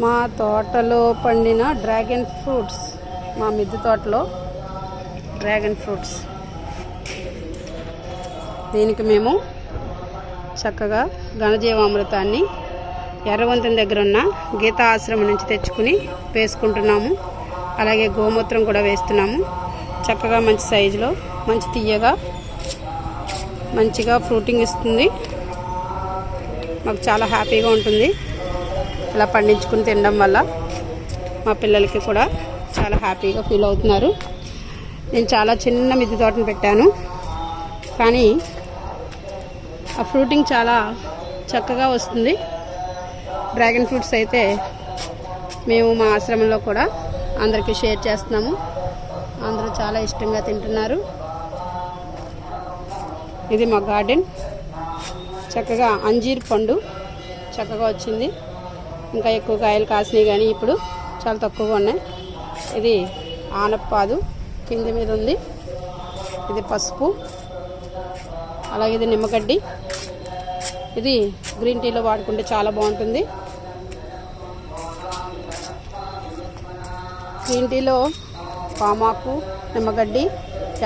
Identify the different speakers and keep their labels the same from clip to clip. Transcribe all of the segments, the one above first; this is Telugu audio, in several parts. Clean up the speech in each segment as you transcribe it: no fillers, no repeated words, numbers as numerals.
Speaker 1: మా తోటలో పండిన డ్రాగన్ ఫ్రూట్స్, మా మిద్దె తోటలో డ్రాగన్ ఫ్రూట్స్. దీనికి మేము చక్కగా ఘనజీవామృతాన్ని ఎర్రవంతెన దగ్గర ఉన్న గీతా ఆశ్రమం నుంచి తెచ్చుకుని వేసుకుంటున్నాము. అలాగే గోమూత్రం కూడా వేస్తున్నాము. చక్కగా మంచి సైజులో మంచి తీయగా మంచిగా ఫ్రూటింగ్ ఇస్తుంది. మాకు చాలా హ్యాపీగా ఉంటుంది ఇలా పండించుకుని తినడం వల్ల. మా పిల్లలకి కూడా చాలా హ్యాపీగా ఫీల్ అవుతున్నారు. నేను చాలా చిన్న మిద్దె తోటను పెట్టాను, కానీ ఆ ఫ్రూటింగ్ చాలా చక్కగా వస్తుంది. డ్రాగన్ ఫ్రూట్స్ అయితే మేము మా ఆశ్రమంలో కూడా అందరికీ షేర్ చేస్తున్నాము. అందరూ చాలా ఇష్టంగా తింటున్నారు. ఇది మా గార్డెన్. చక్కగా అంజీర్ పండు చక్కగా వచ్చింది. ఇంకా ఎక్కువ కాయలు కాసినాయి, కానీ ఇప్పుడు చాలా తక్కువగా ఉన్నాయి. ఇది ఆనపాదు కింది మీద ఉంది. ఇది పసుపు, అలాగే ఇది నిమ్మగడ్డి. ఇది గ్రీన్ టీలో వాడుకుంటే చాలా బాగుంటుంది. గ్రీన్ టీలో పామాకు, నిమ్మగడ్డి,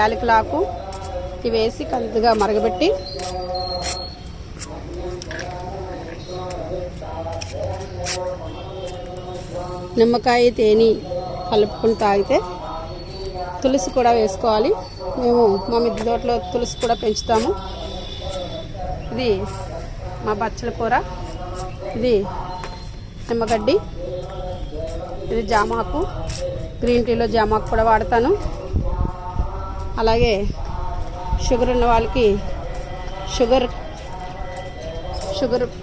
Speaker 1: యాలకులాకు ఇవి వేసి కంతిగా మరగబెట్టి నిమ్మకాయ తేనె కలుపుకుని తాగితే, తులసి కూడా వేసుకోవాలి. మేము మా మిద్దె తోటలో తులసి కూడా పెంచుతాము. ఇది మా బచ్చల కూర, ఇది నిమ్మగడ్డి, ఇది జామాకు. గ్రీన్ టీలో జామాకు కూడా వాడతాను. అలాగే షుగర్ ఉన్న వాళ్ళకి షుగర్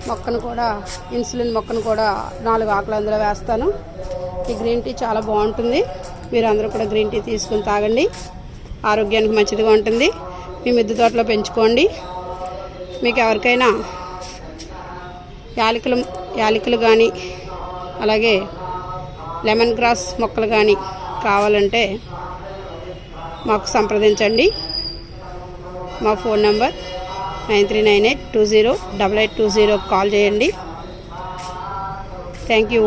Speaker 1: మొక్కను కూడా, ఇన్సులిన్ మొక్కను కూడా 4 ఆకులు అందులో వేస్తాను. ఈ గ్రీన్ టీ చాలా బాగుంటుంది. మీరు అందరూ కూడా గ్రీన్ టీ తీసుకుని తాగండి. ఆరోగ్యానికి మంచిదిగా ఉంటుంది. మీ మిద్దె తోటలో పెంచుకోండి. మీకు ఎవరికైనా యాలకులు కానీ అలాగే లెమన్ గ్రాస్ మొక్కలు కానీ కావాలంటే మాకు సంప్రదించండి. మా ఫోన్ నంబర్ 9398208820 కాల్ చేయండి. Thank you.